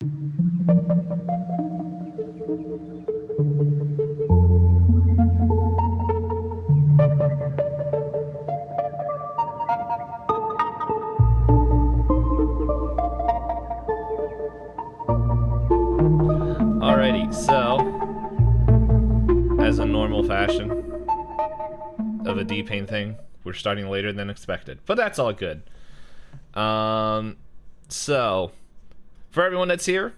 Alrighty, so as a normal fashion of a D-Payne thing, we're starting later than expected, but that's all good. So for everyone that's here,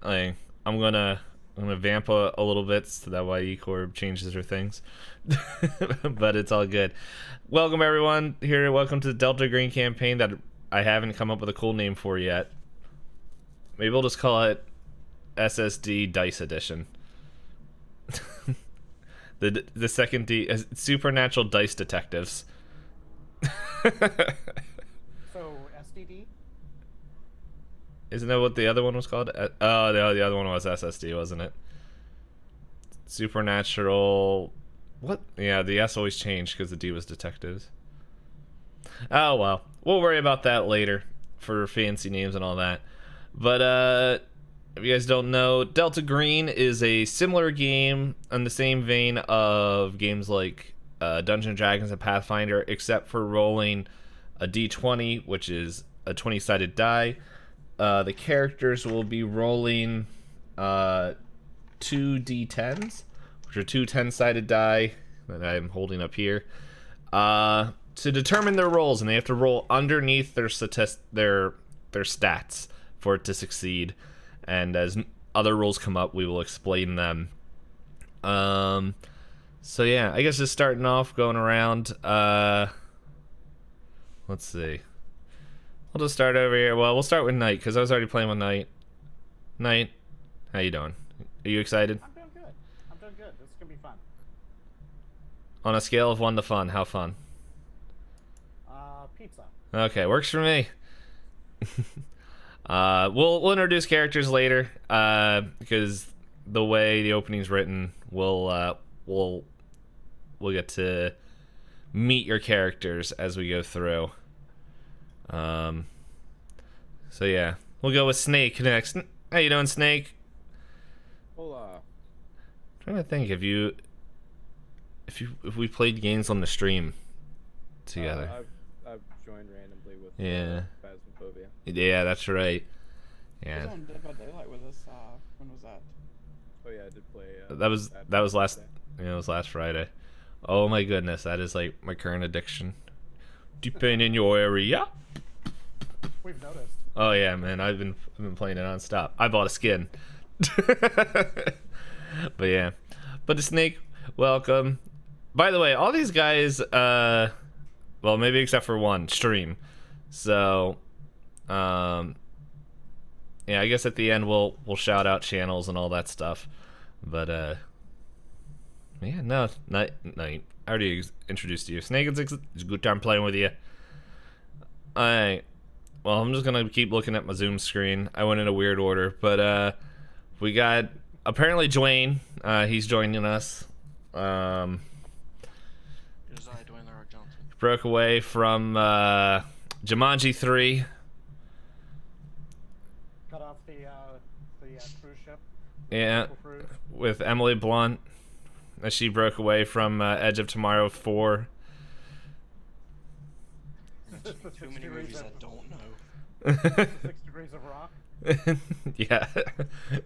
I'm gonna vamp a little bit so that way E-Corp changes her things, but it's all good. Welcome everyone here. Welcome to the Delta Green campaign that I haven't come up with a cool name for yet. Maybe we'll just call it SSD Dice Edition. the second D, Supernatural Dice Detectives. So SDD? Isn't that what the other one was called? Oh, the other one was SSD, wasn't it? Supernatural. What? Yeah, the S always changed because the D was detectives. Oh well, we'll worry about that later for fancy names and all that. But if you guys don't know, Delta Green is a similar game in the same vein of games like Dungeons & Dragons and Pathfinder, except for rolling a d20, which is a 20-sided die. The characters will be rolling 2 d10s, which are 2 10-sided die that I'm holding up here, to determine their rolls, and they have to roll underneath their stats for it to succeed. And as other rules come up, we will explain them. So yeah, I guess just starting off, going around. Let's see. We'll just start over here. Well, we'll start with Knight, because I was already playing with Knight. Knight, how you doing? Are you excited? I'm doing good. I'm doing good. This is going to be fun. On a scale of 1 to fun, how fun? Pizza. Okay, works for me. We'll introduce characters later, because the way the opening's written, we'll get to meet your characters as we go through. So yeah, we'll go with Snake next. How you doing, Snake? Hola. I'm trying to think if we played games on the stream together. I've joined randomly with Phasmophobia. Yeah, that's right. You Yeah. was on Dead by Daylight with us. When was that? Oh yeah, I did play. That was last. Yeah, it was last Friday. Oh my goodness, that is like my current addiction. T-Payne in your area. We've noticed. Oh yeah, man, I've been playing it nonstop. I bought a skin. But yeah, but the Snake, welcome. By the way, all these guys, well, maybe except for one, stream. So, yeah, I guess at the end we'll shout out channels and all that stuff. But yeah, no, I already introduced you. Snake, it's a good time playing with you. Alright, well, I'm just gonna keep looking at my Zoom screen. I went in a weird order, but we got apparently Dwayne. He's joining us. It was I, Dwayne The Rock Johnson. Broke away from Jumanji 3. Got off the cruise ship. Yeah, Cruise. with Emily Blunt, as she broke away from Edge of Tomorrow 4. Too many movies I don't know. 6 Degrees of Rock. Yeah.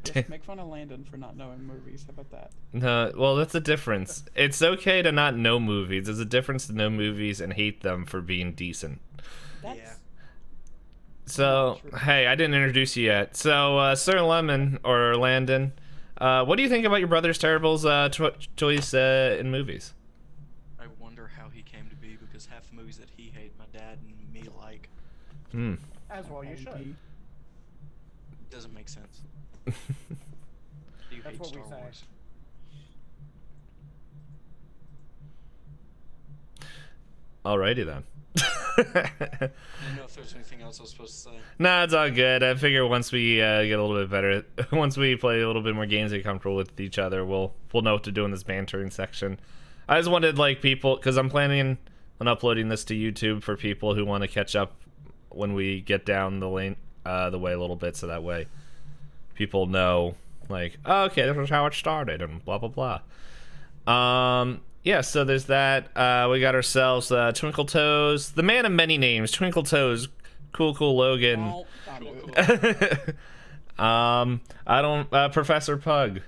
Just make fun of Landon for not knowing movies. How about that? No, well, that's a difference. It's okay to not know movies. There's a difference to know movies and hate them for being decent. That's... Yeah. So, hey, I didn't introduce you yet. So, Sir Lemon, or Landon, what do you think about your brother's Terrible's choice in movies? I wonder how he came to be, because half the movies that he hated, my dad and me like. As well, you should. Doesn't make sense. You That's hate what we Star say. Wars. Alrighty then. I don't know if there's anything else I was supposed to say. Nah, it's all good. I figure once we get a little bit better, once we play a little bit more games and get comfortable with each other, we'll know what to do in this bantering section. I just wanted like people, because I'm planning on uploading this to YouTube for people who want to catch up when we get down the lane, the way a little bit, so that way people know, like, oh, okay, this is how it started, and blah blah blah. Yeah, so there's that. We got ourselves Twinkle Toes, the man of many names, Twinkle Toes, Cool Logan. Oh, stop it. I don't Professor Pug.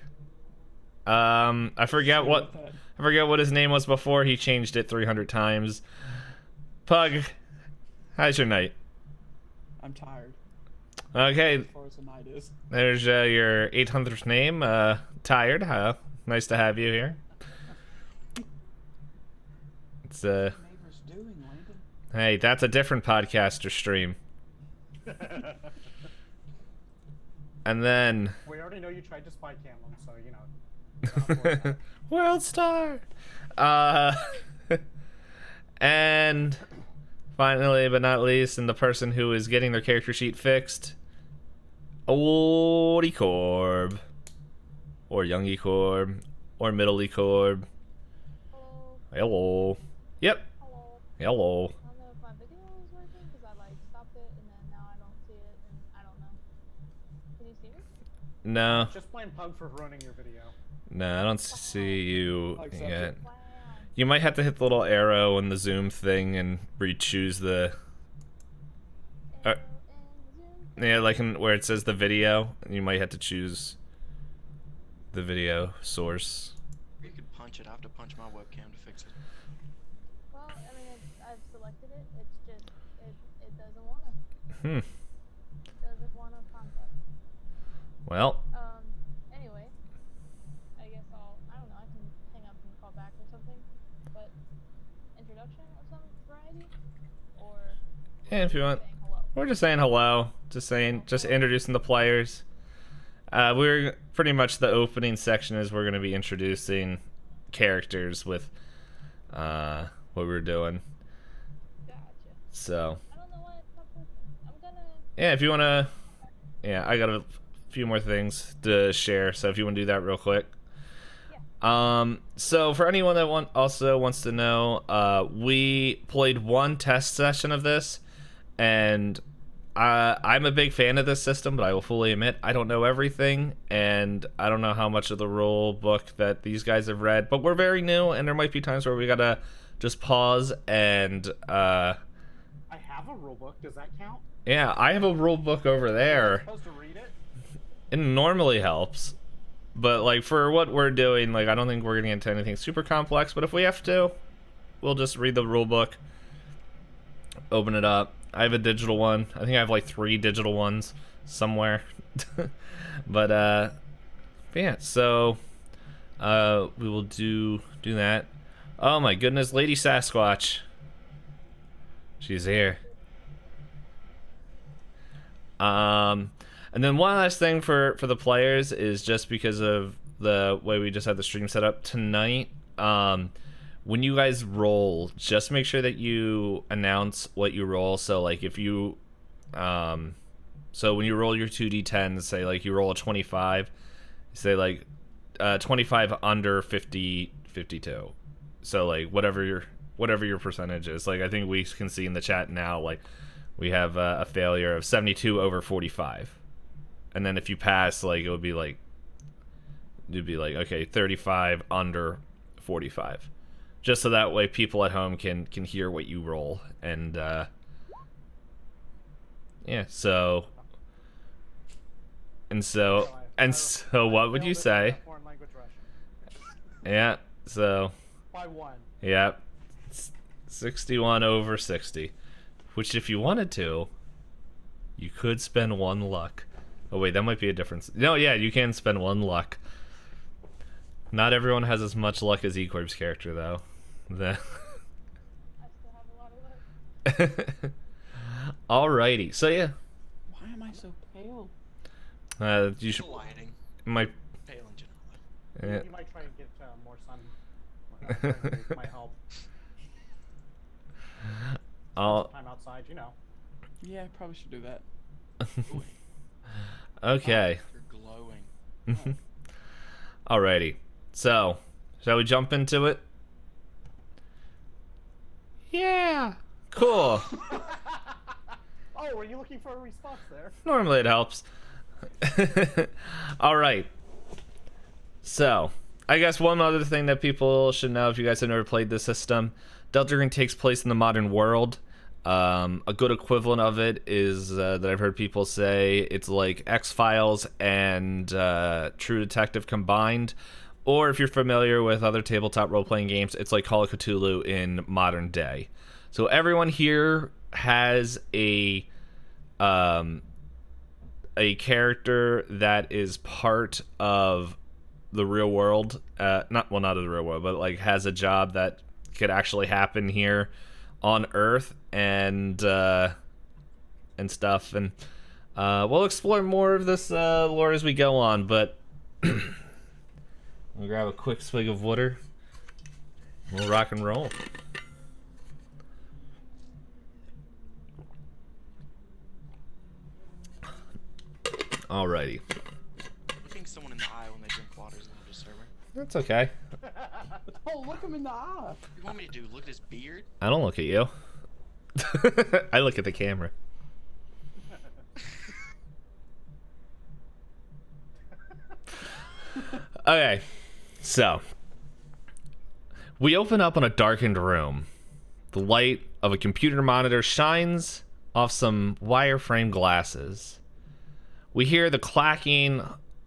I forget what his name was before. He changed it 300 times. Pug, how's your night? I'm tired. Okay, As far as the night is. there's your 800th name. Tired. Nice to have you here. It's Neighbors doing, Landon. Hey, that's a different podcaster stream. And then We already know you tried to spy cam them, so you know. World Star. And finally, but not least, and the person who is getting their character sheet fixed, Oldie Corb, or Youngie Corb, or Middley Corb. Hello. Yep. Hello. Hello. I don't know if my video is working because I like stopped it and then now I don't see it and I don't know. Can you see me? No. Just blame Pug for ruining your video. No, I don't see you Accept yet. it. Wow. You might have to hit the little arrow in the zoom thing and re-choose the... Arrow and zoom. Yeah, like where it says the video, you might have to choose the video source. You could punch it. I have to punch my webcam to fix it. Well, I mean, I've selected it. It's just, it doesn't want to. Doesn't want to contact. Well, Anyway, I guess I don't know, I can hang up and call back or something. But, introduction of some variety? Or yeah, if you want. saying hello? We're just saying hello. Just introducing the players. We're pretty much the opening section is we're going to be introducing characters with what we're doing. Gotcha. So, I don't know why it's not working. I'm gonna... yeah, if you want to... Yeah, I got a few more things to share, so if you want to do that real quick. So for anyone that also wants to know, we played one test session of this, and I'm a big fan of this system, but I will fully admit I don't know everything, and I don't know how much of the rule book that these guys have read, but we're very new, and there might be times where we gotta just pause and I have a rulebook. Does that count? yeah, I have a rule book over there. Am I supposed to read it? It normally helps, but like for what we're doing, like I don't think we're gonna get into anything super complex, but if we have to, we'll just read the rule book, open it up. I have a digital one. I think I have like 3 digital ones somewhere. but yeah, so we will do that. Oh my goodness, Lady Sasquatch. She's here. And then one last thing for the players is just because of the way we just had the stream set up tonight, when you guys roll, just make sure that you announce what you roll. So like if you so when you roll your 2d10, say like you roll a 25, say like 25 under 52. So like whatever your percentage is. Like I think we can see in the chat now, like we have a failure of 72 over 45. And then if you pass, like it'd be like okay, 35 under 45. Just so that way people at home can hear what you roll. And yeah, so what would you say? Foreign language Russian. Yeah, so By 1. yeah, 61 over 60. Which if you wanted to, you could spend 1 luck. Oh wait, that might be a difference. No, yeah, you can spend 1 luck. Not everyone has as much luck as Ecorp's character, though. I still have a lot of luck. Alrighty, so yeah. Why am I so pale? You should... Lighting. Might... Pale in general. Yeah. You might try and get more sun. Might help. Time outside, you know. Yeah, I probably should do that. Okay. You're glowing. Alrighty. So, shall we jump into it? Yeah. Cool. Oh, were you looking for a response there? Normally it helps. All right. So, I guess one other thing that people should know if you guys have never played this system, Delta Green takes place in the modern world. A good equivalent of it is that I've heard people say it's like X-Files and True Detective combined. Or if you're familiar with other tabletop role-playing games, it's like Call of Cthulhu in modern day. So everyone here has a character that is part of the real world. Not of the real world, but like has a job that could actually happen here on Earth and stuff. And we'll explore more of this lore as we go on, but we'll grab a quick swig of water. We'll rock and roll. Alrighty. Looking someone in the eye when they drink water is a little disturbing. That's okay. Oh, look him in the eye. What do you want me to do? Look at his beard? I don't look at you. I look at the camera. Okay, so we open up on a darkened room. The light of a computer monitor shines off some wireframe glasses. We hear the clacking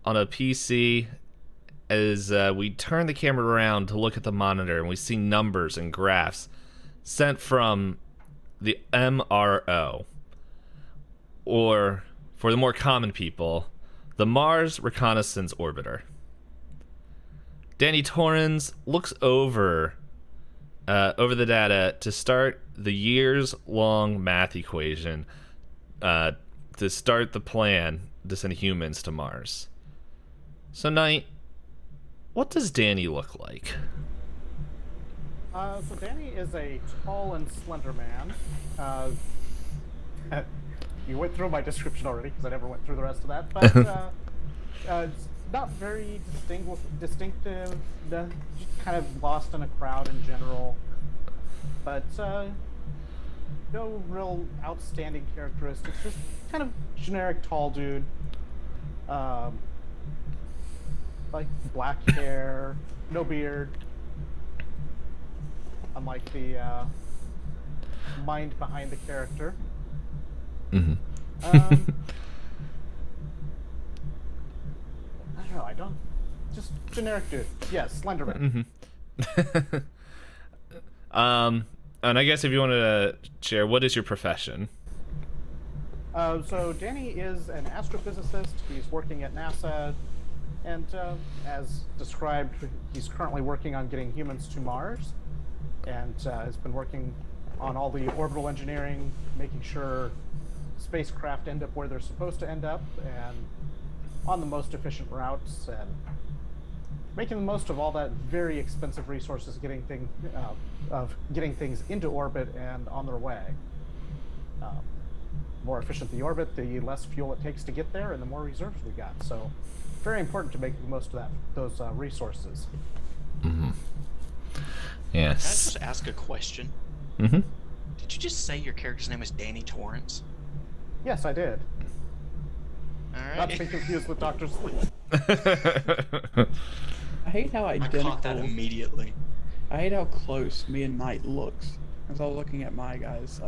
on a PC as we turn the camera around to look at the monitor, and we see numbers and graphs sent from the MRO, or for the more common people, the Mars Reconnaissance Orbiter. Danny Torrens looks over the data to start the years-long math equation to start the plan to send humans to Mars. So, Knight, what does Danny look like? So Danny is a tall and slender man. You went through my description already because I never went through the rest of that. But it's not very distinctive. Just kind of lost in a crowd in general. But no real outstanding characteristics. Just kind of generic tall dude. Like black hair, no beard. Unlike the mind behind the character. Mm-hmm. I don't know. Just generic dude. Yes, Slenderman. Mm-hmm. And I guess if you wanted to share, what is your profession? So Danny is an astrophysicist. He's working at NASA, and as described, he's currently working on getting humans to Mars, and has been working on all the orbital engineering, making sure spacecraft end up where they're supposed to end up, and on the most efficient routes, and making the most of all that very expensive resources, getting things into orbit and on their way. More efficient the orbit, the less fuel it takes to get there, and the more reserves we got. So, very important to make the most of those resources. Mm-hmm. Can I Yes. just ask a question? Mm-hmm. Did you just say your character's name is Danny Torrance? Yes, I did. Alright. Not to be confused with Dr. Sleep. I hate how I identical. caught that immediately. I hate how close me and Knight looks. As I was looking at my guy's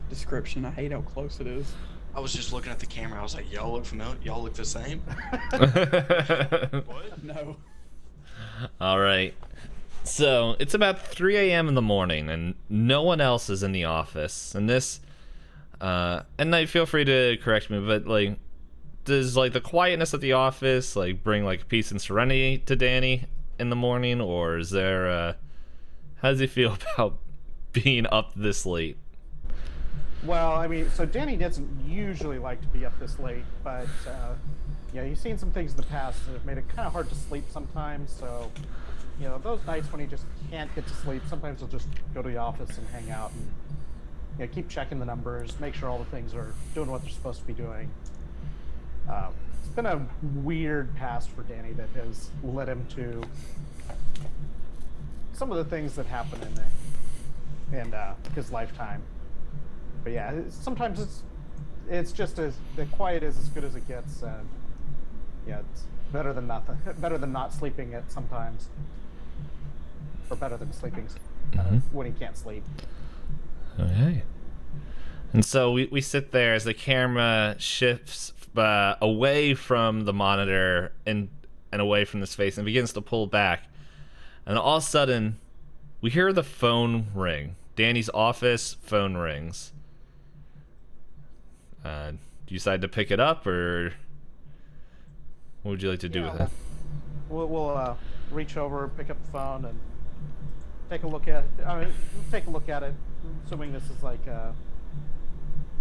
description, I hate how close it is. I was just looking at the camera. I was like, y'all look familiar? Y'all look the same? What? No. All right. So it's about 3 a.m. in the morning, and no one else is in the office. And this, and Knight, feel free to correct me, but like, does like the quietness of the office like bring like peace and serenity to Danny in the morning, or is there? How does he feel about being up this late? Well, I mean, so Danny doesn't usually like to be up this late, but yeah, he's seen some things in the past that have made it kind of hard to sleep sometimes. So, you know, those nights when he just can't get to sleep, sometimes he'll just go to the office and hang out and, you know, keep checking the numbers, make sure all the things are doing what they're supposed to be doing. It's been a weird past for Danny that has led him to some of the things that happen in his lifetime. But yeah, sometimes it's just the quiet is as good as it gets. Yeah, it's better than nothing. Better than not sleeping at sometimes, or better than sleeping when he can't sleep. Okay. And so we sit there as the camera shifts away from the monitor and away from his face and begins to pull back. And all of a sudden, we hear the phone ring. Danny's office phone rings. Do you decide to pick it up, or what would you like to do with it? We'll reach over, pick up the phone, and take a look at it. I mean, take a look at it, assuming this is like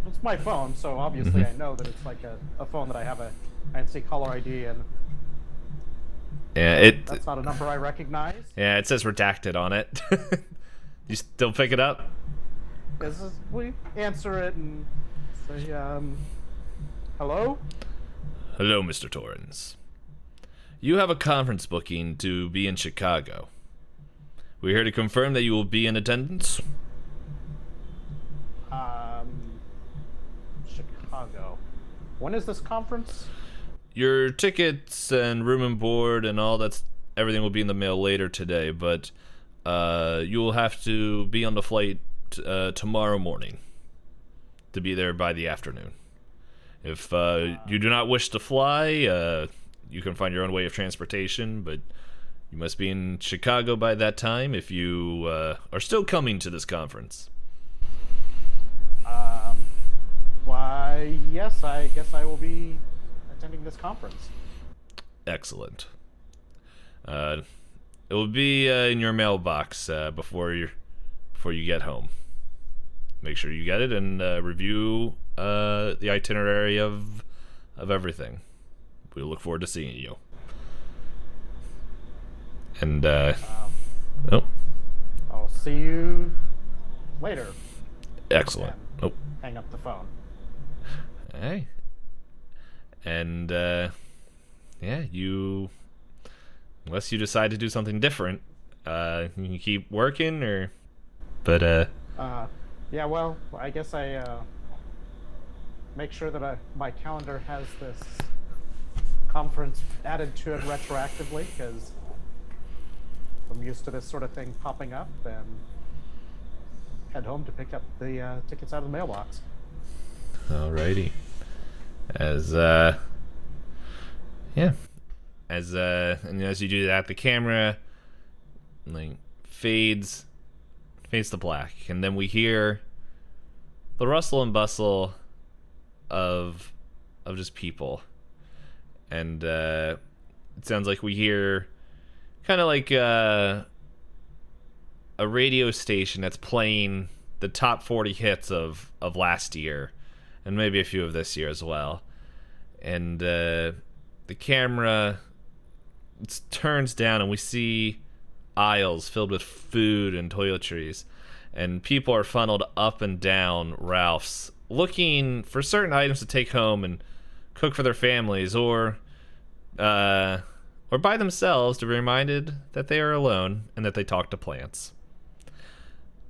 it's my phone, so obviously I know that it's like a phone that I have a INC caller ID, and yeah, that's not a number I recognize. Yeah, it says redacted on it. You still pick it up? We answer it and say, hello? Hello, Mr. Torrens. You have a conference booking to be in Chicago. We're here to confirm that you will be in attendance. Chicago. When is this conference? Your tickets and room and board and all everything will be in the mail later today, but you will have to be on the flight tomorrow morning to be there by the afternoon. If you do not wish to fly, you can find your own way of transportation, but you must be in Chicago by that time if you are still coming to this conference. Why, yes, I guess I will be attending this conference. Excellent. It will be in your mailbox before you get home. Make sure you get it and review the itinerary of everything. We look forward to seeing you. And I'll see you later. Excellent. And hang up the phone. Hey. And yeah, unless you decide to do something different, you can keep working, or but yeah, well, I guess I make sure that my calendar has this conference added to it retroactively, because I'm used to this sort of thing popping up, and head home to pick up the tickets out of the mailbox. Alrighty. As as you do that, the camera fades to black, and then we hear the rustle and bustle of just people, and it sounds like we hear kind of like a radio station that's playing the top 40 hits of last year, and maybe a few of this year as well. And the camera turns down, and we see aisles filled with food and toiletries, and people are funneled up and down Ralph's, looking for certain items to take home and cook for their families, or by themselves, to be reminded that they are alone and that they talk to plants.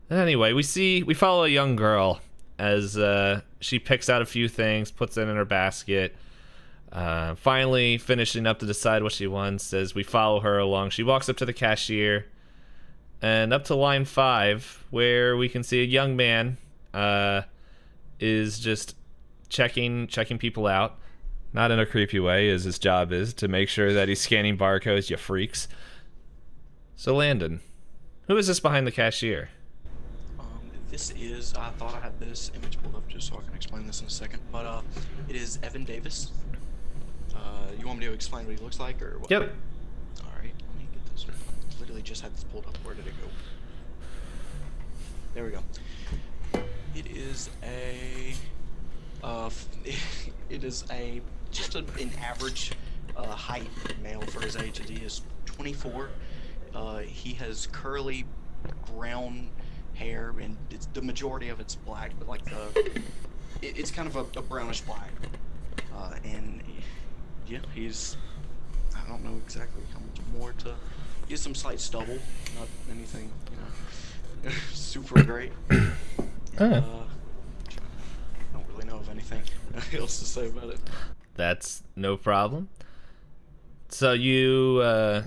And anyway, we follow a young girl as she picks out a few things, puts it in her basket, finally finishing up to decide what she wants. As we follow her along, she walks up to the cashier and up to line 5, where we can see a young man is just checking people out, not in a creepy way, as his job is to make sure that he's scanning barcodes, you freaks. So Landon, who is this behind the cashier? I thought I had this image pulled up just so I can explain this in a second, but it is Evan Davis. You want me to explain what he looks like, or what? Yep. Alright, let me get this. I literally just had this pulled up. Where did it go? There we go. It is just an average height male for his age. He is 24. He has curly brown hair, and the majority of it's black, but like it's kind of a brownish black. And yeah, I don't know exactly how much more to. He has some slight stubble, not anything, super great. I don't really know of anything else to say about it. That's no problem. So you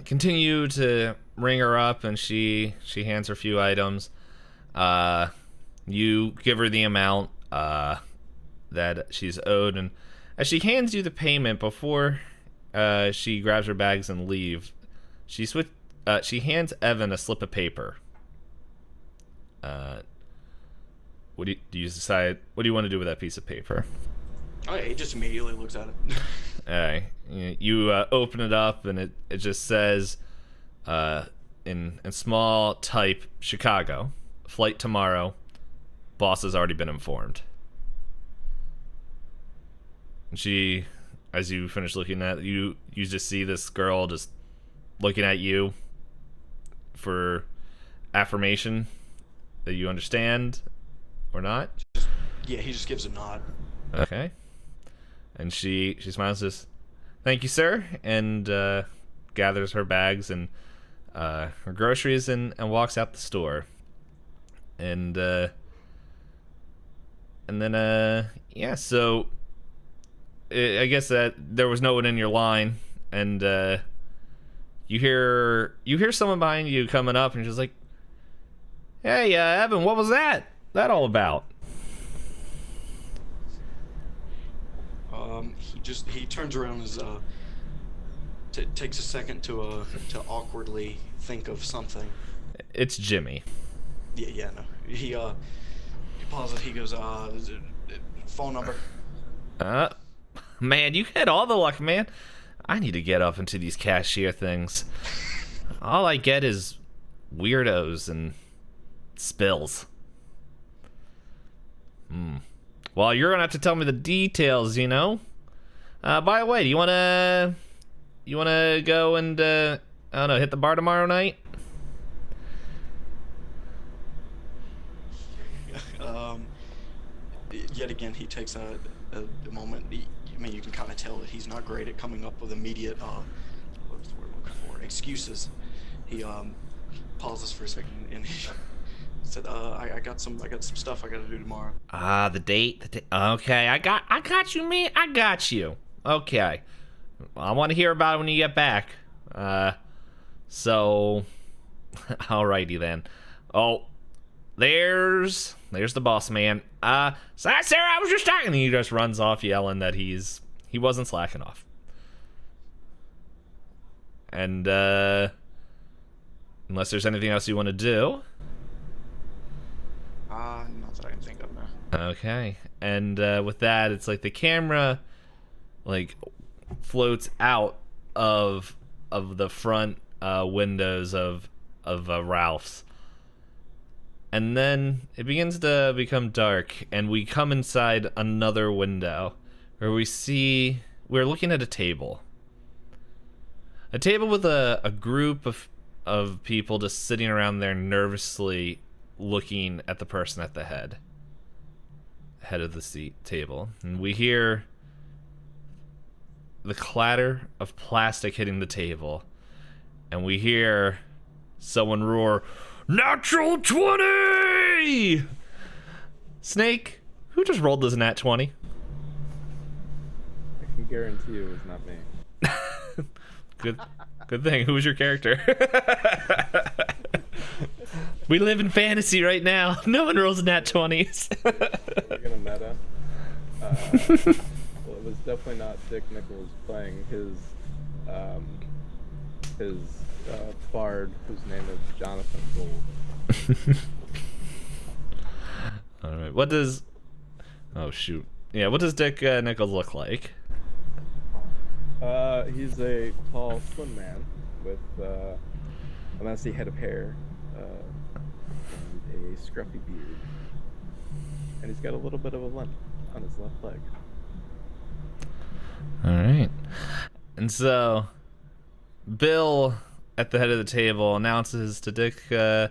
continue to ring her up, and she hands her a few items. You give her the amount that she's owed, and as she hands you the payment before she grabs her bags and leave, she hands Evan a slip of paper. What do you decide? What do you want to do with that piece of paper? Oh, yeah, he just immediately looks at it. Alright, you open it up, and it just says in small type, Chicago, flight tomorrow, boss has already been informed. And she, as you finish looking at you just see this girl just looking at you for affirmation that you understand or not. Yeah, he just gives a nod. Okay. And she smiles, says, "Thank you, sir," and gathers her bags and her groceries and walks out the store. And then yeah, so I guess that there was no one in your line, and you hear someone behind you coming up, and she's like, "Hey, Evan, what was that all about?" He turns around as takes a second to awkwardly think of something. It's Jimmy. Yeah, no. He pauses. He goes, phone number. Man, you had all the luck, man. I need to get up into these cashier things. All I get is weirdos and spills. Well, you're gonna have to tell me the details, you know. By the way, do you wanna go and I don't know, hit the bar tomorrow night? Yet again, he takes a moment. I mean, you can kind of tell that he's not great at coming up with immediate what's the word I'm looking for? Excuses. He pauses for a second and he said, I got some stuff I got to do tomorrow. The date. Okay, I got you, man. I got you. Okay, I want to hear about it when you get back. So, alrighty then. Oh, there's the boss man. Sorry, Sarah, I was just talking. And he just runs off yelling that he wasn't slacking off. And unless there's anything else you want to do. Not that I can think of now. Okay, and with that, it's like the camera like floats out of the front windows of Ralph's, and then it begins to become dark, and we come inside another window where we're looking at a table with a group of people just sitting around there nervously looking at the person at the head of the table, and we hear the clatter of plastic hitting the table, and we hear someone roar, "Natural 20!" Snake, who just rolled this nat 20? I can guarantee you it's not me. Good thing. Who was your character? We live in fantasy right now. No one rolls nat 20s. We're gonna meta. Well, it was definitely not Dick Nichols playing his bard, whose name is Jonathan Gold. All right. What does? Oh shoot. Yeah. What does Dick Nichols look like? He's a tall, slim man with a messy head of hair and a scruffy beard, and he's got a little bit of a limp on his left leg. All right. And so, Bill, at the head of the table, announces to Dick to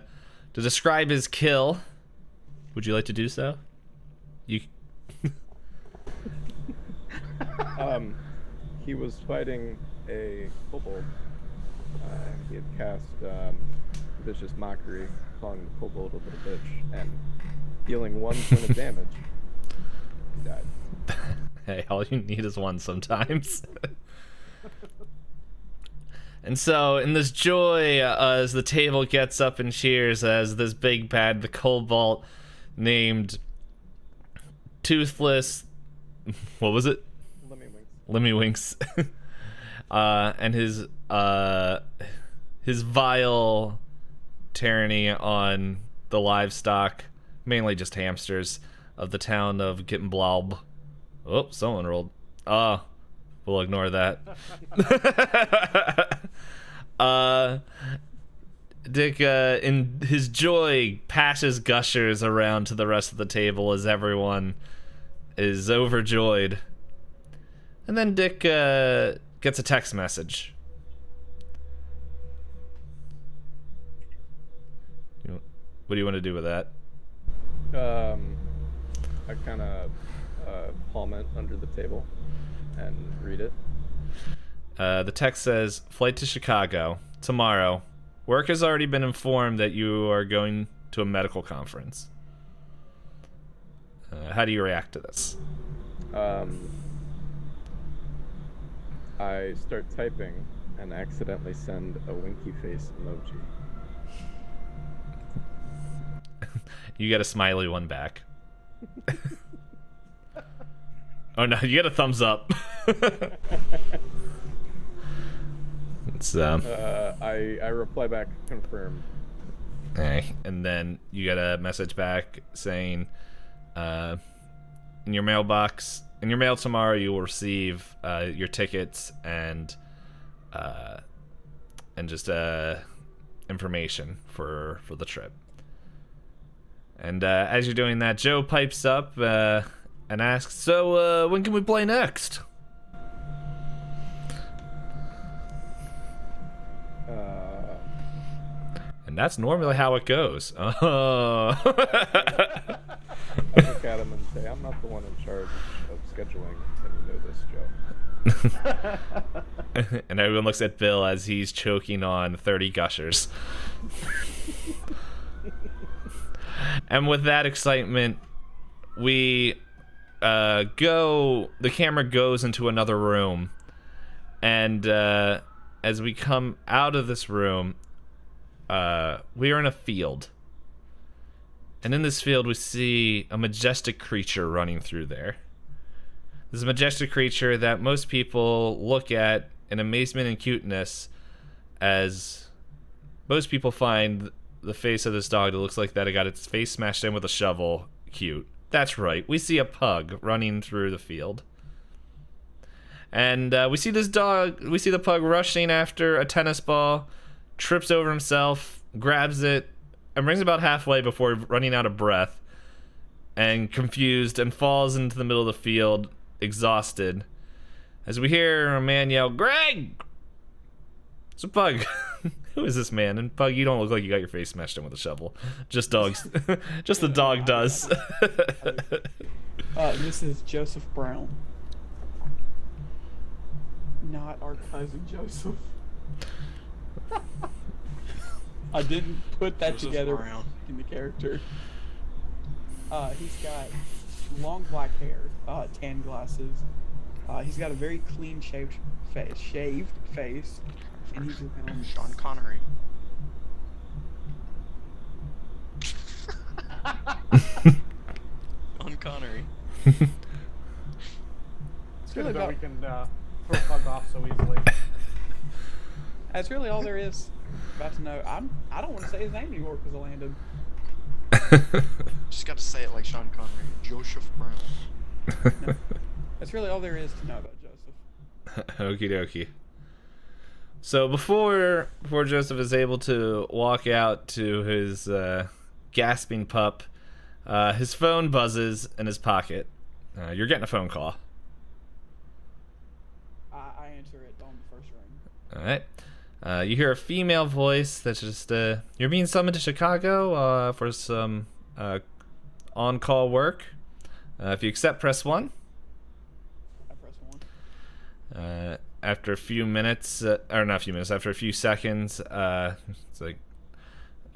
describe his kill. Would you like to do so? You. He was fighting a kobold. He had cast vicious mockery, calling the kobold a little bitch, and dealing 1 point of damage. He died. Hey, all you need is one sometimes. And so, in this joy, as the table gets up and cheers, as this big bad, the Cobalt, named Toothless, what was it? Lemmy Winks. And his vile tyranny on the livestock, mainly just hamsters, of the town of Gittenblob. Oh, someone rolled. We'll ignore that. Dick, in his joy, passes gushers around to the rest of the table as everyone is overjoyed. And then Dick gets a text message. What do you want to do with that? I kind of palm it under the table and read it. The text says, "Flight to Chicago tomorrow. Work has already been informed that you are going to a medical conference." How do you react to this? I start typing and accidentally send a winky face emoji. You get a smiley one back. Oh no, you get a thumbs up. It's I reply back, confirm. Okay, and then you get a message back saying, in your mailbox, in your mail tomorrow, you will receive your tickets and just information for the trip. And as you're doing that, Joe pipes up and asks, "So when can we play next?" And that's normally how it goes. Oh. I look at him and say, "I'm not the one in charge of scheduling, and you know this, Joe." And everyone looks at Bill as he's choking on 30 gushers. And with that excitement, we the camera goes into another room. And as we come out of this room, we are in a field. And in this field, we see a majestic creature running through there. This is a majestic creature that most people look at in amazement and cuteness, as most people find the face of this dog that looks like that it got its face smashed in with a shovel cute. That's right, we see a pug running through the field. And we see the pug rushing after a tennis ball, trips over himself, grabs it, and brings it about halfway before running out of breath and confused, and falls into the middle of the field, exhausted. As we hear a man yell, "Greg! It's a pug." Who is this man? And Pug, you don't look like you got your face smashed in with a shovel. Just dogs. Just the dog does. This is Joseph Brown. Not our cousin Joseph. I didn't put that Joseph together Brown. in the character. He's got long black hair, tan glasses. He's got a very clean shaved face, and he's looking on Sean Connery. Sean Connery. It's It's good really that about, we can throw Pug off so easily. that's really all there is about to know. I don't want to say his name anymore because of Landon. Just got to say it like Sean Connery. Joseph Brown. No, that's really all there is to know about Joseph. Okie dokie. So before Joseph is able to walk out to his gasping pup, his phone buzzes in his pocket. You're getting a phone call. I answer it on the first ring. All right. You hear a female voice that's just, "You're being summoned to Chicago for some on-call work. If you accept, press 1. I press 1. After a few minutes, after a few seconds, it's like,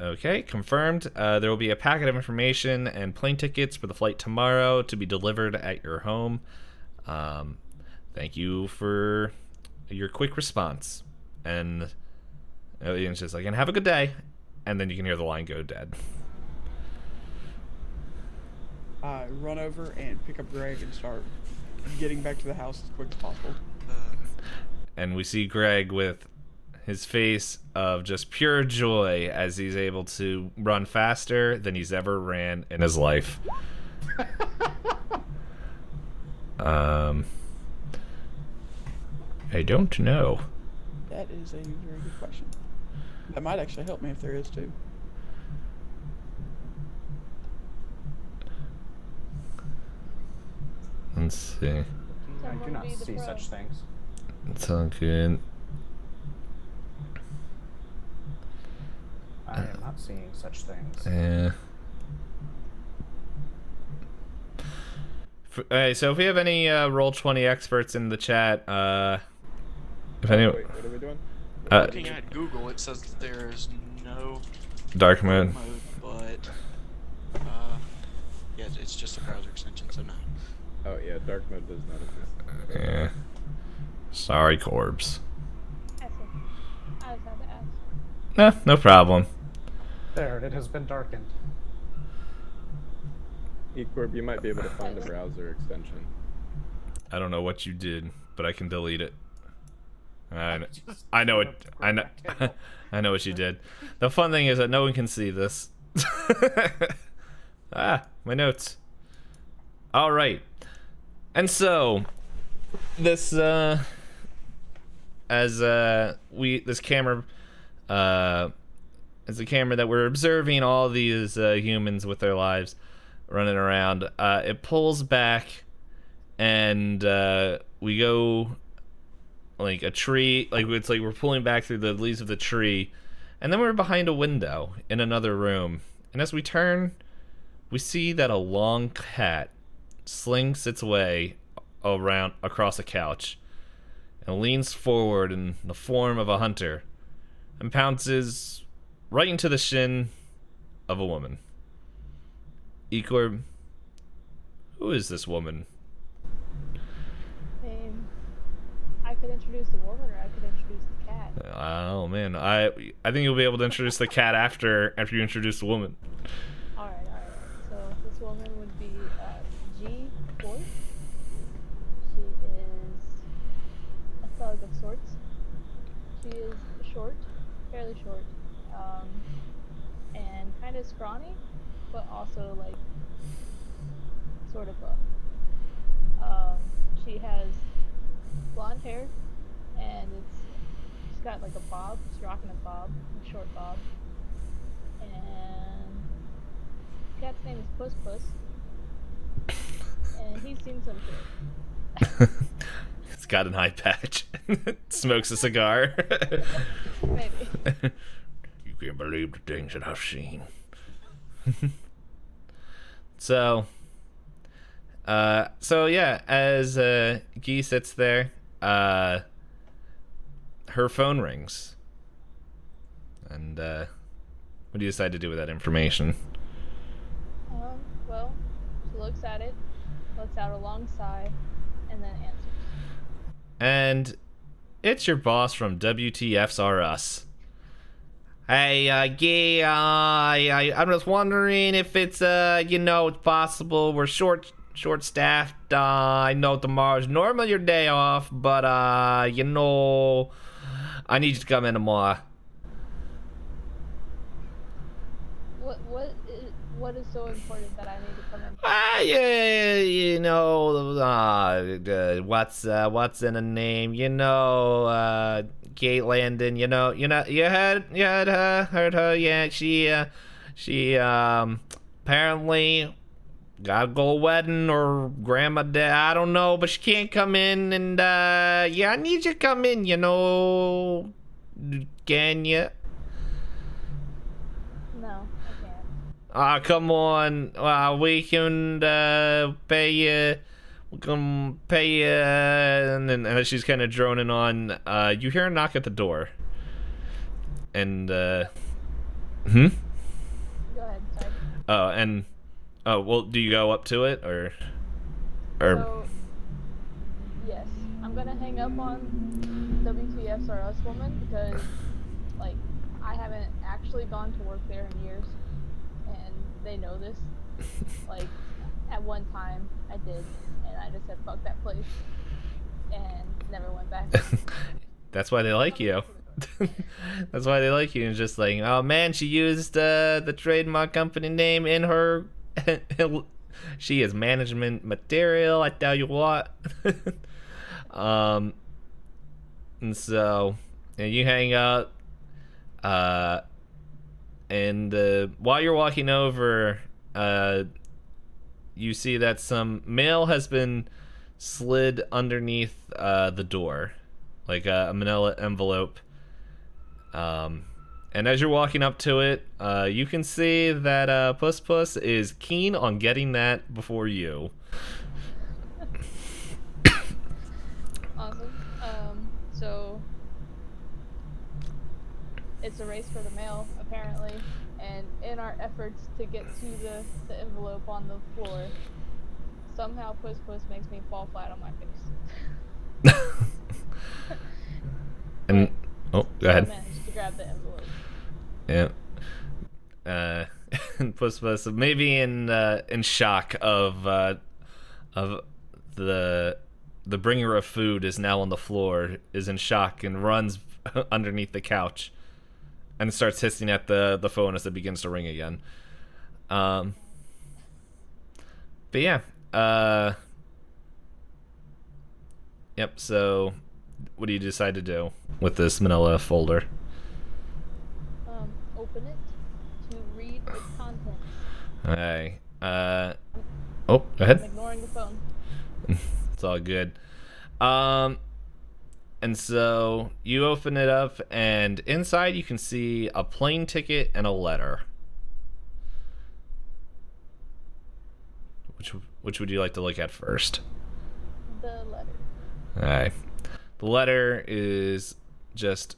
"Okay, confirmed. There will be a packet of information and plane tickets for the flight tomorrow to be delivered at your home. Thank you for your quick response." and Ian's just like, and have a good day, and then you can hear the line go dead. I run over and pick up Greg and start getting back to the house as quick as possible. And we see Greg with his face of just pure joy as he's able to run faster than he's ever ran in his life. I don't know. That is a very good question. That might actually help me if there is too. Let's see. I do Someone not be the see pro. such things. It's all good. I am not seeing such things. Yeah. Alright, so if we have any Roll20 experts in the chat, if anyone, Wait, what are we doing? Looking at Google, it says that there is no dark mode. but yeah, it's just a browser extension, so no. Oh yeah, dark mode does not exist. Yeah. Sorry, Corbs. I see. I just had to ask. No, no problem. There, it has been darkened. Ecorb, you might be able to find a browser extension. I don't know what you did, but I can delete it. I know Put it. up I know. rectangle. I know what you did. The fun thing is that no one can see this. My notes. All right. And so, this camera, as a camera that we're observing all these humans with their lives running around. It pulls back, and we go like a tree. Like it's like we're pulling back through the leaves of the tree, and then we're behind a window in another room. And as we turn, we see that a long cat slinks its way around across a couch and leans forward in the form of a hunter and pounces right into the shin of a woman. Ecorb, who is this woman? I could introduce the woman, or I could introduce the cat. Oh man, I think you'll be able to introduce the cat after you introduce the woman. All right. So this woman would be Ch1. She is a thug of sorts. She is short, fairly short, and kind of scrawny, but also like sort of buff. She has blonde hair, and she's got like a bob. She's rocking a bob, a short bob. And the cat's name is Puss Puss, and he's seen some shit. It's got an eye patch. Smokes a cigar. Maybe. You can't believe the things that I've seen. So yeah, as Guy sits there, her phone rings. And what do you decide to do with that information? Well, she looks at it, lets out a long sigh, and then answers. And it's your boss from WTF's R Us. Hey, Guy, I'm just wondering if it's, it's possible. We're short-staffed. I know tomorrow's normally your day off, but, I need you to come in tomorrow. What is so important that I need to come in? What's in a name? Kate Landon. You heard her. Yeah, she apparently got a gold wedding or grandma dead. I don't know, but she can't come in. And I need you to come in. Can you? No, I can't. Come on. We can pay you. We can pay you. And then as she's kind of droning on, you hear a knock at the door. And, Go ahead, sorry. Well, do you go up to it, or? So, yes, I'm gonna hang up on WTFs are us woman because, like, I haven't actually gone to work there in years, and they know this. Like, at one time I did, and I just said fuck that place, and never went back. That's why they like you. That's why they like you. And just like, oh man, she used the trademark company name in her. She is management material. I tell you what. And so you hang out. And while you're walking over, you see that some mail has been slid underneath the door, like a manila envelope. And as you're walking up to it, you can see that Puss Puss is keen on getting that before you. Awesome. So it's a race for the mail, apparently, and in our efforts to get to the envelope on the floor, somehow Puss Puss makes me fall flat on my face. And oh, go ahead. I managed to grab the envelope. Yeah. And Puss Puss maybe in shock of the bringer of food is now on the floor, is in shock and runs underneath the couch and starts hissing at the phone as it begins to ring again. But yeah. Yep, so what do you decide to do with this manila folder? Open it to read its contents. Hey. Oh, go ahead. I'm ignoring the phone. It's all good. And so you open it up, and inside you can see a plane ticket and a letter. Which would you like to look at first? The letter. All right. The letter is just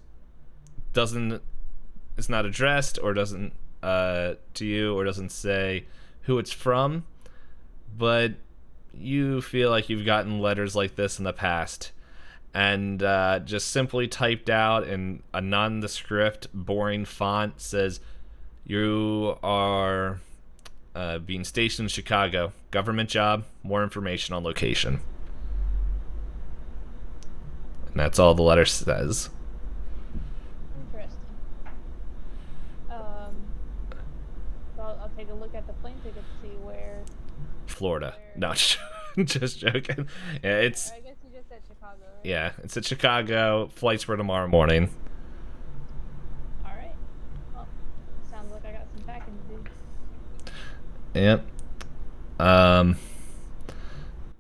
it's not addressed or doesn't to you or doesn't say who it's from, but you feel like you've gotten letters like this in the past, and just simply typed out in a nondescript, boring font says, "You are being stationed in Chicago. Government job. More information on location." And that's all the letter says. Interesting. I'll take a look at the plane ticket to see where. Florida. No, just joking. Yeah, it's. I guess you just said Chicago, right? Yeah, it's at Chicago. Flights for tomorrow morning. All right. Well, sounds like I got some packing to do. Yep.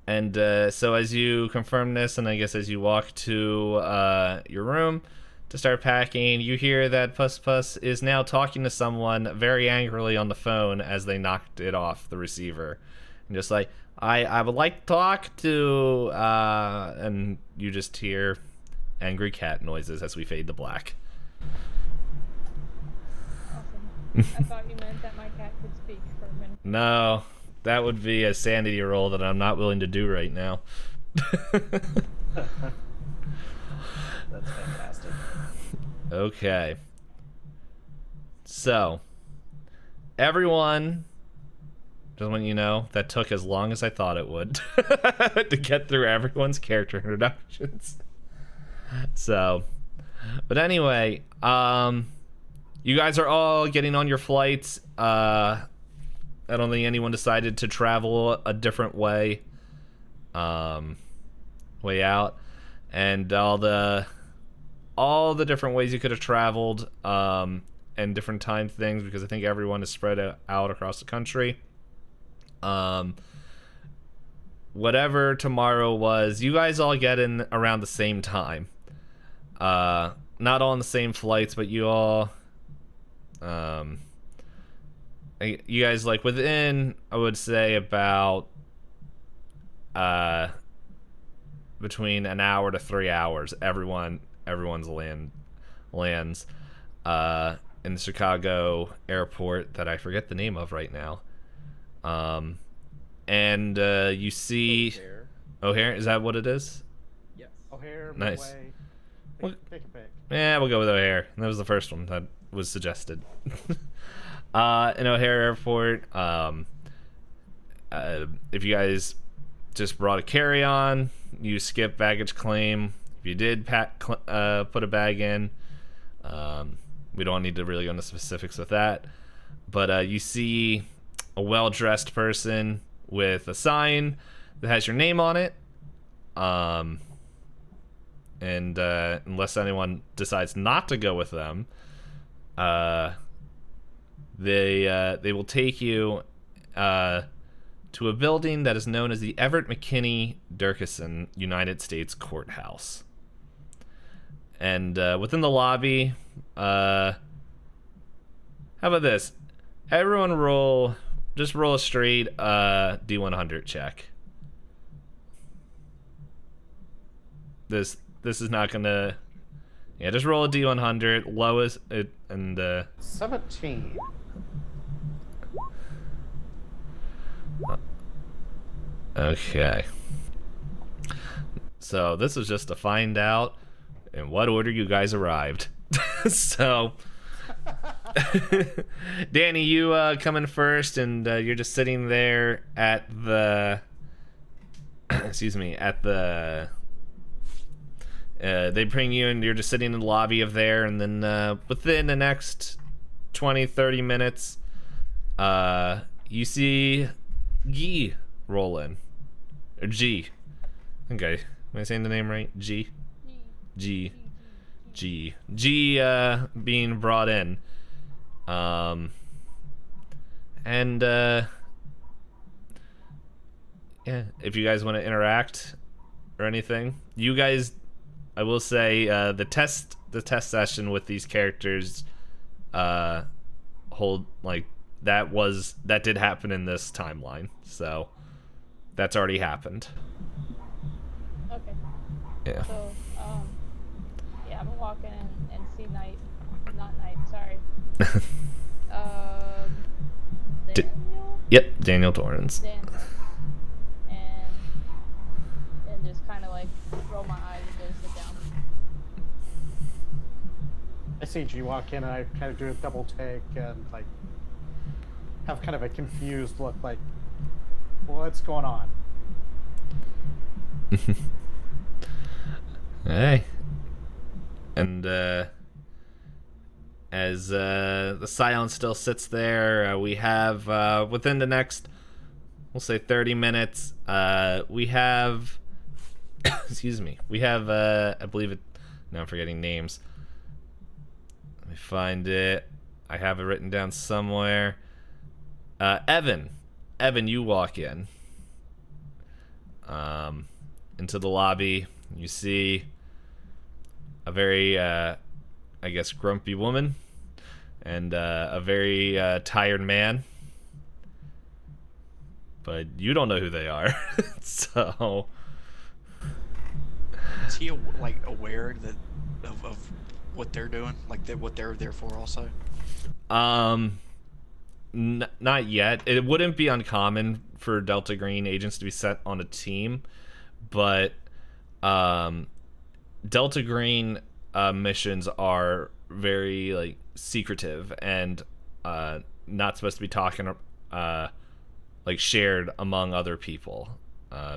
And so as you confirm this, and I guess as you walk to your room to start packing, you hear that Puss Puss is now talking to someone very angrily on the phone as they knocked it off the receiver. And just like, I would like to talk to, and you just hear angry cat noises as we fade to black. Awesome. I thought you meant that my cat could speak for a minute. No, that would be a sanity roll that I'm not willing to do right now. That's fantastic. Okay. So, everyone, just want you to know, that took as long as I thought it would to get through everyone's character introductions. So, but anyway, you guys are all getting on your flights. I don't think anyone decided to travel a different way out, and all the different ways you could have traveled, and different time things, because I think everyone is spread out across the country. Whatever tomorrow was, you guys all get in around the same time. Not all on the same flights, but you all, you guys, like, within, I would say, about between an hour to 3 hours, everyone's lands in the Chicago airport that I forget the name of right now. And you see O'Hare. O'Hare, is that what it is? Yes. O'Hare, Nice. Midway, Pick a pick. Yeah, we'll go with O'Hare. That was the first one that was suggested. In O'Hare Airport, if you guys just brought a carry-on, you skip baggage claim. If you did put a bag in, we don't need to really go into specifics with that. But you see a well-dressed person with a sign that has your name on it. And unless anyone decides not to go with them, they will take you to a building that is known as the Everett McKinney Durkison United States Courthouse. And within the lobby, how about this? Everyone just roll a straight D100 check. This is not gonna. Yeah, just roll a D100. Lowest it and 17. Okay. So this was just to find out in what order you guys arrived. So, Danny, you come in first, and you're just sitting there at the. Excuse me, at the. They bring you and you're just sitting in the lobby of there, and then within the next 20-30 minutes, you see Guy roll in. Or G. Okay, am I saying the name right? G? G. Being brought in. And yeah, if you guys want to interact or anything, you guys, I will say, the test session with these characters hold like that did happen in this timeline, so that's already happened. Okay. Yeah. So, yeah, I'm gonna walk in and see not Knight, sorry. Daniel? Yep, Daniel Torrens. Daniel. And just kind of like roll my eyes and go sit down. I see G walk in and I kind of do a double take and like have kind of a confused look, like, what's going on? Hey. And as the silence still sits there, we have within the next, we'll say 30 minutes, we have excuse me, we have I believe it, now I'm forgetting names. Let me find it. I have it written down somewhere. Evan, you walk in into the lobby. You see a very I guess grumpy woman and a very tired man, but you don't know who they are. So Is he aware that of what they're doing, what they're there for also? Not yet. It wouldn't be uncommon for Delta Green agents to be set on a team, but Delta Green missions are very secretive and not supposed to be talking shared among other people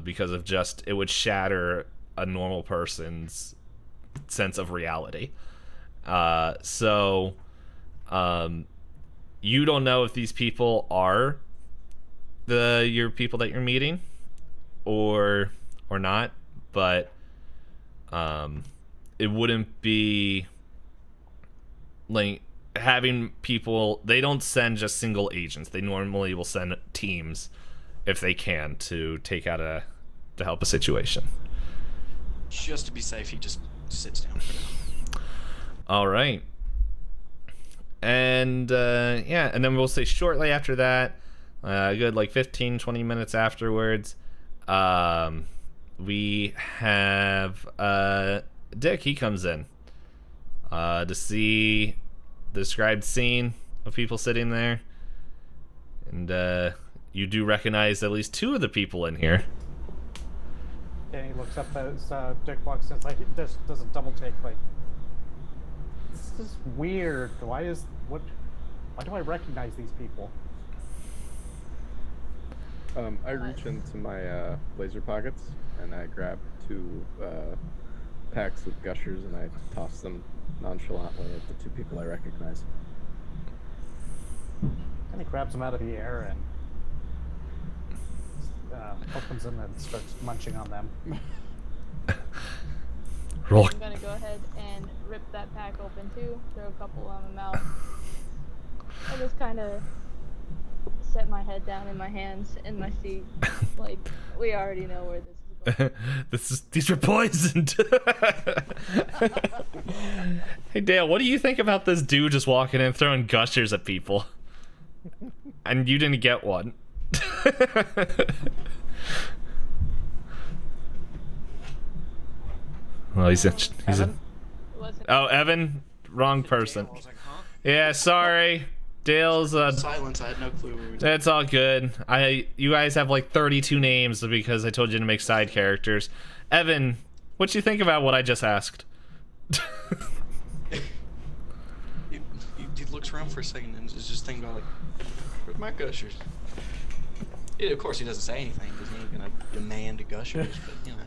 because of just it would shatter a normal person's sense of reality. So you don't know if these people are your people that you're meeting or not, but it wouldn't be like having people. They don't send just single agents. They normally will send teams if they can to take out to help a situation. Just to be safe, he just sits down for now. All right. And yeah, and then we'll say shortly after that, good 15-20 minutes afterwards, we have Dick. He comes in to see the described scene of people sitting there, and you do recognize at least two of the people in here. Danny looks up as Dick walks in. It's like, does a double take, like, this is weird. Why do I recognize these people? I reach into my blazer pockets and I grab 2 packs of gushers and I toss them nonchalantly at the 2 people I recognize. And he grabs them out of the air and opens them and starts munching on them. Roll. I'm gonna go ahead and rip that pack open too, throw a couple on my mouth, and just kind of set my head down in my hands in my seat. Like, we already know where this is going. These were poisoned. Hey Dale, what do you think about this dude just walking in throwing gushers at people? And you didn't get one. Well, he's Evan? Oh, Evan? Wrong person. I was like, huh? Yeah, sorry. Dale's Silence. I had no clue where we were. That's all good. You guys have like 32 names because I told you to make side characters. Evan, what you think about what I just asked? He looks around for a second and is just thinking about, like, where's my gushers? Yeah, of course he doesn't say anything because he ain't gonna demand gushers, but you know.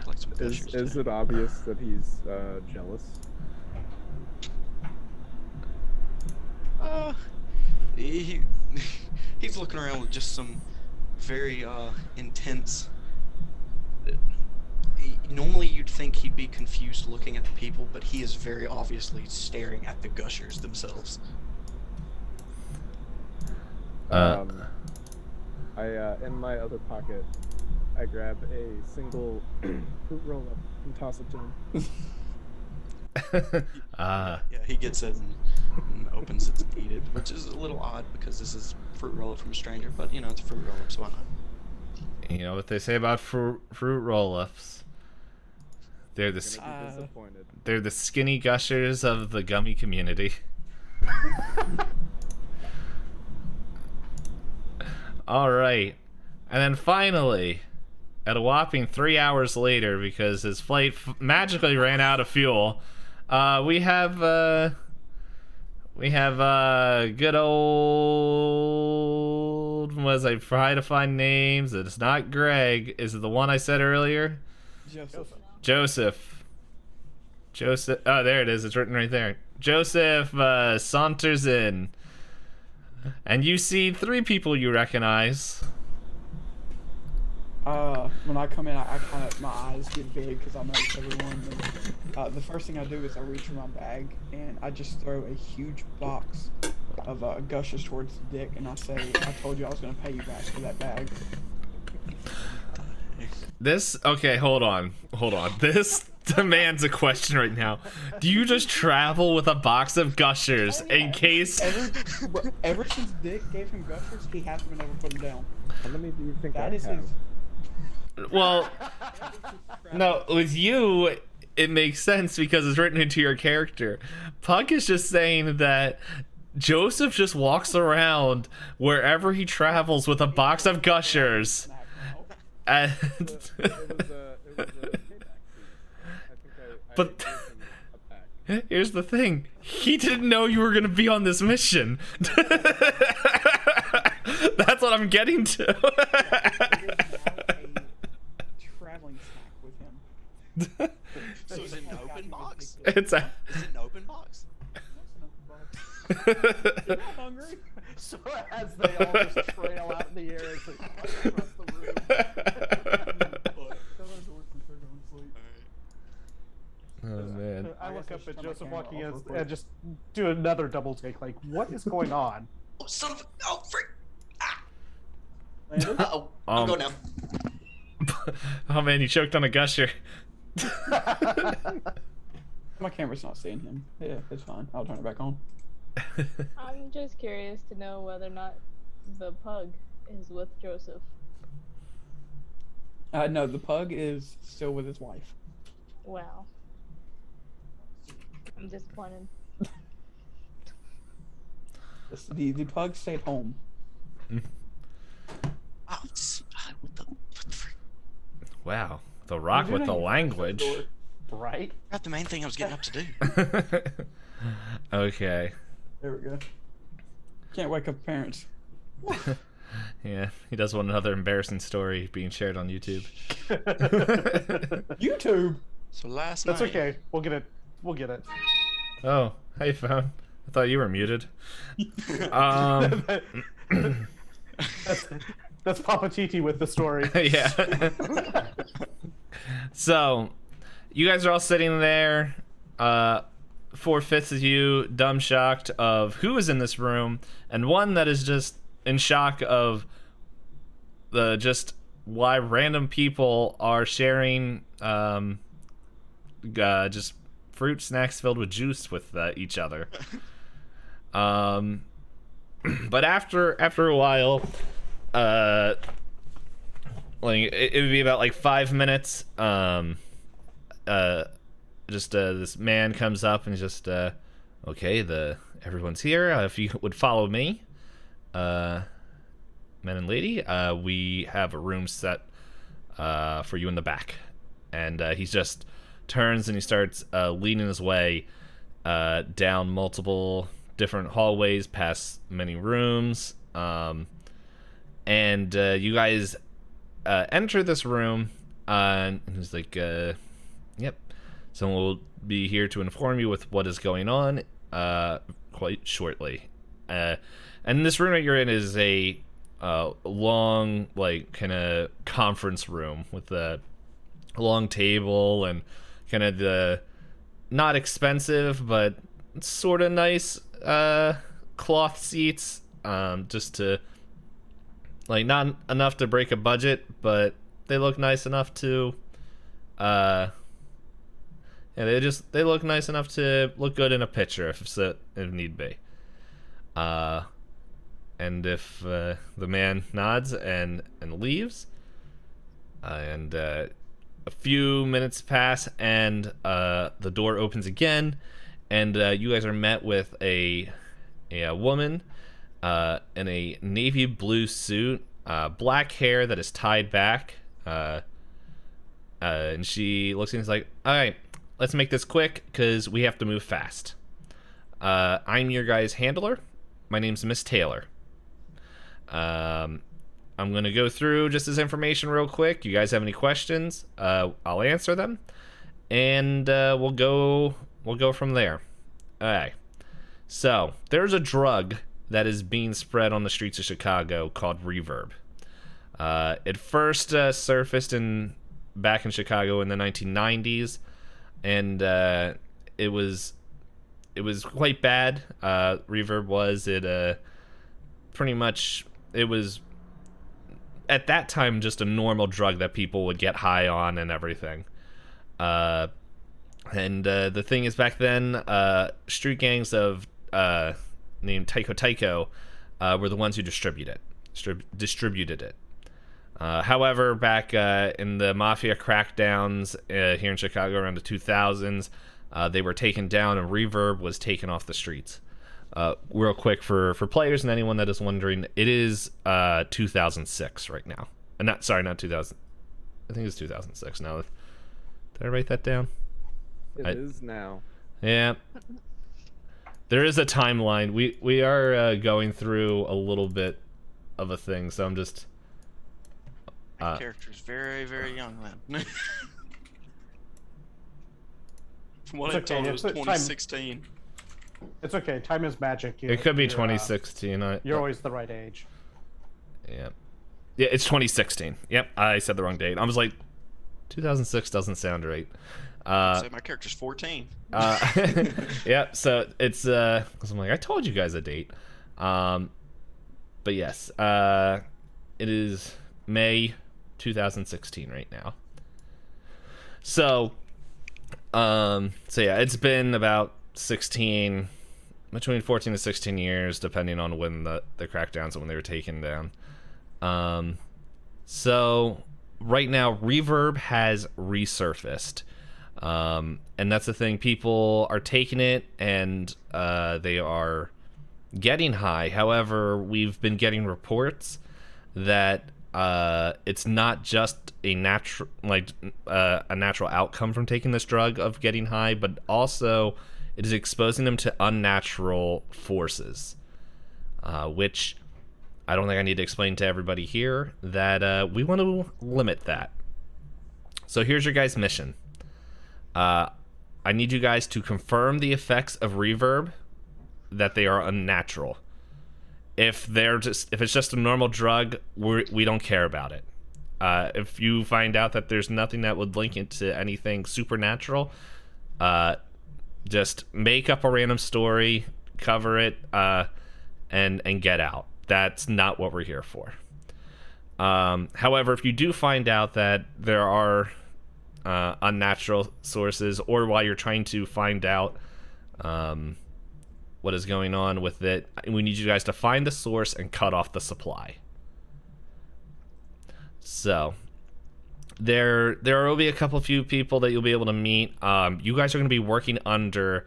Like some gushers. Is it obvious that he's jealous? He's looking around with just some very intense. Normally you'd think he'd be confused looking at the people, but he is very obviously staring at the gushers themselves. In my other pocket, I grab a single fruit roll up and toss it to him. Yeah, he gets it and opens it and eat it, which is a little odd because this is fruit roll-up from a stranger, but you know, it's a fruit roll-up, so why not? You know what they say about fruit roll-ups? They're the Disappointed. they're the skinny gushers of the gummy community. All right, and then finally, at a whopping 3 hours later, because his flight magically ran out of fuel, we have good old, was I try to find names? It's not Greg. Is it the one I said earlier? Joseph. Oh, there it is. It's written right there. Joseph saunters in, and you see 3 people you recognize. When I come in, I kind of, my eyes get big because I notice everyone. And, the first thing I do is I reach for my bag and I just throw a huge box of gushers towards Dick, and I say, I told you I was going to pay you back for that bag. Okay, hold on. This demands a question right now. Do you just travel with a box of gushers in case... Ever since Dick gave him gushers, he hasn't been able to put them down. How many do you think That I is have? his... Well, no, with you, it makes sense because it's written into your character. Puck is just saying that Joseph just walks around wherever he travels with a box of gushers. And It was a payback fee. I think I But- gave him a pack. here's the thing. He didn't know you were going to be on this mission. That's what I'm getting to. It is now a traveling snack with him. So is it an open box? It's a... Is it an open box? You're not hungry? So as they all just trail out in the air as they fly across the room. Oh, man. I look up at Joseph walking in and just do another double take, like, what is going on? Oh, son of a... Oh, frick! Ah! Landon? Uh-oh. I'm going now. Oh, man, you choked on a gusher. My camera's not seeing him. Yeah, it's fine. I'll turn it back on. I'm just curious to know whether or not the pug is with Joseph. No, the pug is still with his wife. Wow. I'm disappointed. The pug stayed home. Oh, what the... Wow, the rock with the language. Right? Not the main thing I was getting up to do. Okay. There we go. Can't wake up parents. Yeah, he does want another embarrassing story being shared on YouTube. YouTube. So last That's night. okay. We'll get it. We'll get it. Oh, hey, phone. I thought you were muted. That's Papa Titi with the story. Yeah. So, you guys are all sitting there. 4/5 of you dumb shocked of who is in this room, and one that is just in shock of just why random people are sharing just fruit snacks filled with juice with each other. But after a while, like it would be about like 5 minutes. This man comes up and just okay, everyone's here. If you would follow me, men and lady, we have a room set for you in the back. And he just turns and he starts leading his way down multiple different hallways, past many rooms, and you guys enter this room, and he's like, yep, someone will be here to inform you with what is going on quite shortly. And this room that you're in is a long, like, kind of conference room with a long table and kind of the not expensive but sort of nice cloth seats, just to, like, not enough to break a budget, but they look nice enough to they look nice enough to look good in a picture if need be. And if the man nods and leaves, and a few minutes pass, and the door opens again, and you guys are met with a woman in a navy blue suit, black hair that is tied back, and she looks and is like, all right, let's make this quick because we have to move fast. I'm your guys' handler. My name's Miss Taylor. I'm going to go through just this information real quick. You guys have any questions? I'll answer them, and we'll go from there. All right. So there's a drug that is being spread on the streets of Chicago called Reverb. It first surfaced back in Chicago in the 1990s, and it was quite bad. Reverb was pretty much, it was at that time just a normal drug that people would get high on and everything. And the thing is, back then, street gangs of named Taiko were the ones who distributed it. However, back in the mafia crackdowns here in Chicago around the 2000s, they were taken down and Reverb was taken off the streets. Real quick for players and anyone that is wondering, it is 2006 right now. Not 2000. I think it's 2006 now. Did I write that down? It is now. Yeah. There is a timeline. We are going through a little bit of a thing, so I'm just. My character's very, very young then. From what I It's okay, told, it was it's- 2016. It's okay. Time is magic. It could be 2016. You're always the right age. Yeah. Yeah, it's 2016. Yep, I said the wrong date. I was like, 2006 doesn't sound right. So my character's 14. Yeah, so it's because I'm like, I told you guys a date. But yes, it is May 2016 right now. So yeah, it's been about between 14 to 16 years, depending on when the crackdowns and when they were taken down. So right now, Reverb has resurfaced. And that's the thing, people are taking it and they are getting high. However, we've been getting reports that it's not just a natural a natural outcome from taking this drug of getting high, but also it is exposing them to unnatural forces, which I don't think I need to explain to everybody here that we want to limit that. So here's your guys' mission. I need you guys to confirm the effects of reverb, that they are unnatural. If it's just a normal drug, we don't care about it. If you find out that there's nothing that would link it to anything supernatural, just make up a random story, cover it, and get out. That's not what we're here for. However, if you do find out that there are unnatural sources, or while you're trying to find out what is going on with it, we need you guys to find the source and cut off the supply. So there will be a few people that you'll be able to meet. You guys are going to be working under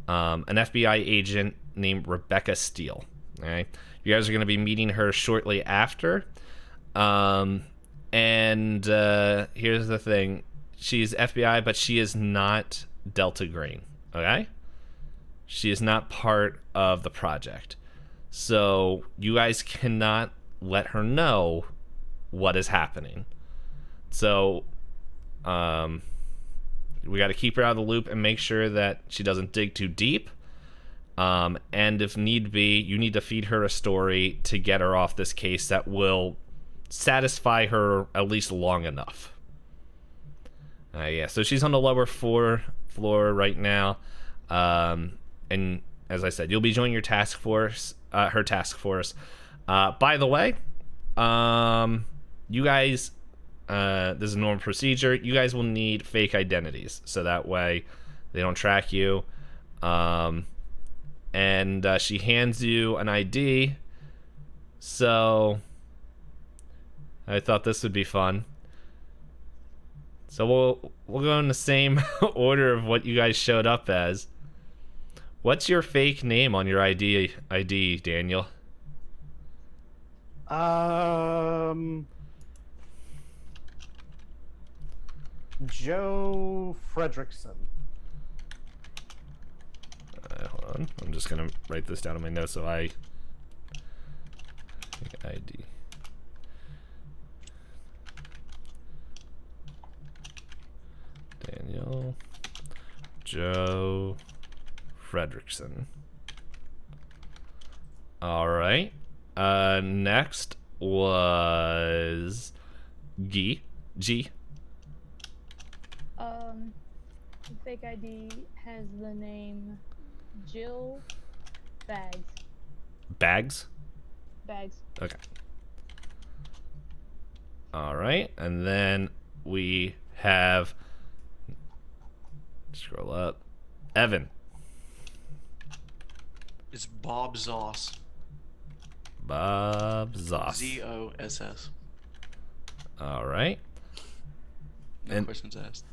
an FBI agent named Rebecca Steele. All right, you guys are going to be meeting her shortly after. And here's the thing: she's FBI, but she is not Delta Green. Okay. She is not part of the project. So you guys cannot let her know what is happening. So we got to keep her out of the loop and make sure that she doesn't dig too deep. And if need be, you need to feed her a story to get her off this case that will satisfy her at least long enough. Yeah, so she's on the lower floor right now. And as I said, you'll be joining your task force, her task force. By the way, you guys, this is a normal procedure. You guys will need fake identities, so that way they don't track you. And she hands you an ID. So I thought this would be fun. So we'll go in the same order of what you guys showed up as. What's your fake name on your ID, Daniel? Joe Fredrickson. Hold on. I'm just gonna write this down in my notes so I ID. Daniel Joe Fredrickson. All right. Next was G. The fake ID has the name Jill Bags. Bags. Okay. All right, and then we have, scroll up, Evan. It's Bob Zoss. Bob Zoss. Z-O-S-S. All right. No questions asked.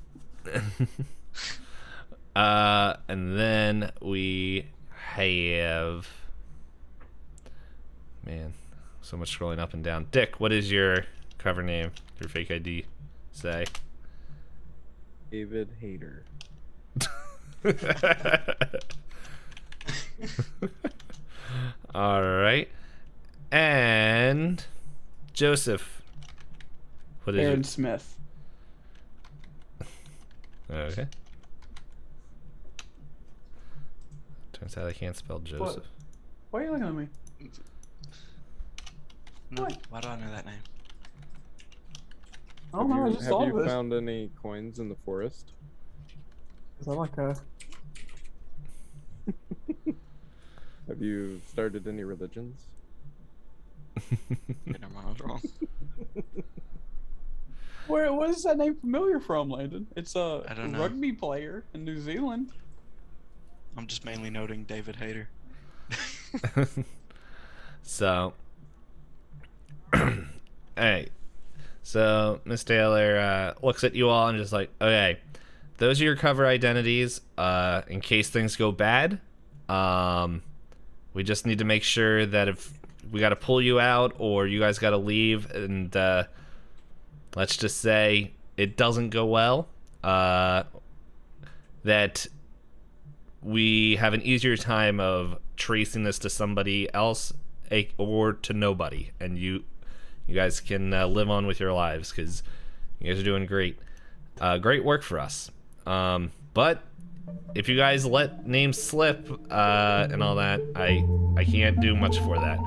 And then we have, man, so much scrolling up and down. Dick, what is your cover name, your fake ID say? David Hayter. All right. And Joseph, what is Aaron Smith. Okay. Turns out I can't spell Joseph. Why are you looking at me? No, What? why do I know that name? I don't know. I just saw Have you this. found any coins in the forest? Is that like a? Have you started any religions? Never mind, I was wrong. What is that name familiar from, Landon? It's a I don't know. rugby player in New Zealand. I'm just mainly noting David Hayter. So, hey, so Miss Taylor looks at you all and just like, okay, those are your cover identities. In case things go bad, we just need to make sure that if we got to pull you out, or you guys got to leave, and let's just say it doesn't go well, that we have an easier time of tracing this to somebody else or to nobody, and you guys can live on with your lives, because you guys are doing great. Great work for us. But if you guys let names slip and all that, I can't do much for that.